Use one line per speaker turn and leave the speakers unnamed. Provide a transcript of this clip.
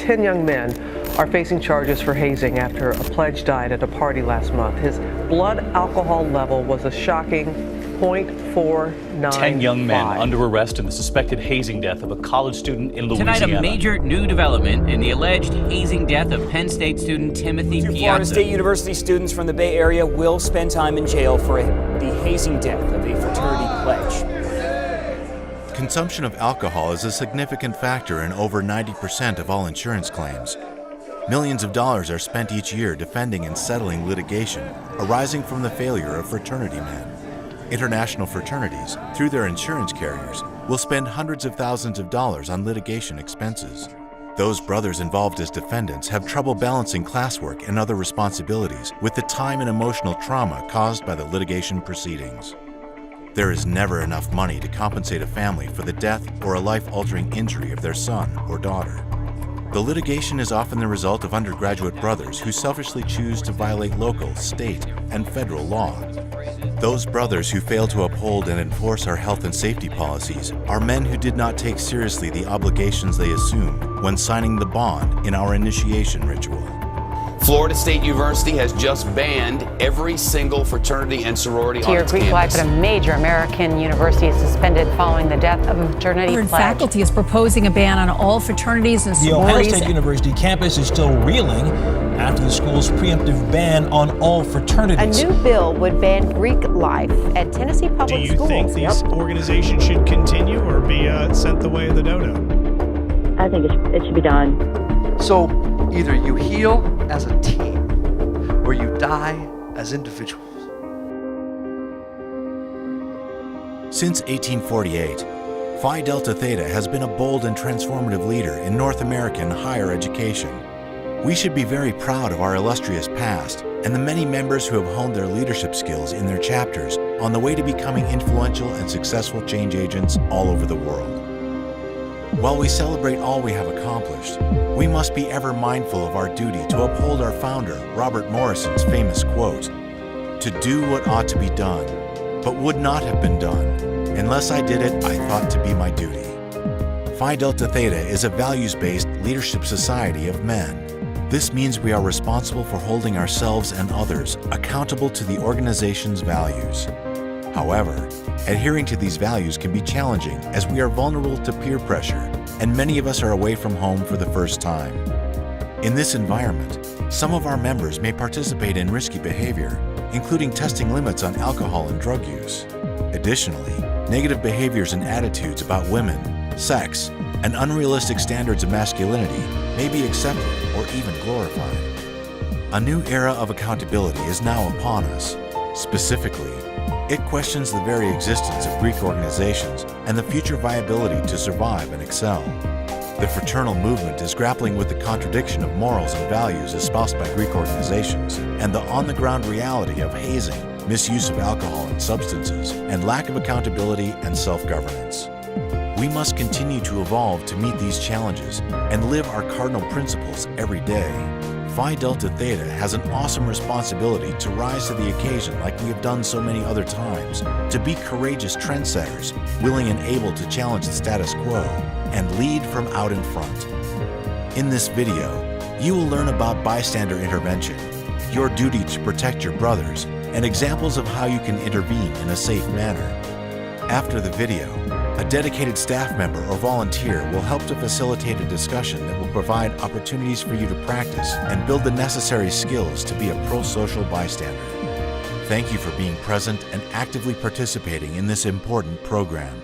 10 young men are facing charges for hazing after a pledge died at a party last month. His blood alcohol level was a shocking 0.495.
10 young men under arrest in the suspected hazing death of a college student in Louisiana.
Tonight, a major new development in the alleged hazing death of Penn State student Timothy
Two
Piazza.
Florida State University students from the Bay Area will spend time in jail for the hazing death of a fraternity pledge.
Consumption of alcohol is a significant factor in over 90% of all insurance claims. Millions of dollars are spent each year defending and settling litigation arising from the failure of fraternity men. International fraternities, through their insurance carriers, will spend hundreds of thousands of dollars on litigation expenses. Those brothers involved as defendants have trouble balancing classwork and other responsibilities with the time and emotional trauma caused by the litigation proceedings. There is never enough money to compensate a family for the death or a life-altering injury of their son or daughter. The litigation is often the result of undergraduate brothers who selfishly choose to violate local, state, and federal law. Those brothers who fail to uphold and enforce our health and safety policies are men who did not take seriously the obligations they assumed when signing the bond in our initiation ritual.
Florida State University has just banned every single fraternity and sorority on its
Greek life
campus.
at a major American university is suspended following the death of a fraternity pledge.
Faculty is proposing a ban on all fraternities and
sororities. The Ohio State University campus is still reeling after the school's preemptive ban on all fraternities.
A new bill would ban Greek life at Tennessee public schools.
Do you think these organizations should continue or be sent the way of the dodo?
I think it should be done.
So either you heal as a team or you die as individuals.
Since 1848, Phi Delta Theta has been a bold and transformative leader in North American higher education. We should be very proud of our illustrious past and the many members who have honed their leadership skills in their chapters on the way to becoming influential and successful change agents all over the world. While we celebrate all we have accomplished, we must be ever mindful of our duty to uphold our founder, Robert Morrison's famous quote, "To do what ought to be done, but would not have been done. Unless I did it, I thought to be my duty." Phi Delta Theta is a values-based leadership society of men. This means we are responsible for holding ourselves and others accountable to the organization's values. However, adhering to these values can be challenging as we are vulnerable to peer pressure, and many of us are away from home for the first time. In this environment, some of our members may participate in risky behavior, including testing limits on alcohol and drug use. Additionally, negative behaviors and attitudes about women, sex, and unrealistic standards of masculinity may be accepted or even glorified. A new era of accountability is now upon us. Specifically, it questions the very existence of Greek organizations and the future viability to survive and excel. The fraternal movement is grappling with the contradiction of morals and values espoused by Greek organizations and the on-the-ground reality of hazing, misuse of alcohol and substances, and lack of accountability and self-governance. We must continue to evolve to meet these challenges and live our cardinal principles every day. Phi Delta Theta has an awesome responsibility to rise to the occasion like we have done so many other times, to be courageous trendsetters, willing and able to challenge the status quo, and lead from out in front. In this video, you will learn about bystander intervention, your duty to protect your brothers, and examples of how you can intervene in a safe manner. After the video, a dedicated staff member or volunteer will help to facilitate a discussion that will provide opportunities for you to practice and build the necessary skills to be a pro-social bystander. Thank you for being present and actively participating in this important program.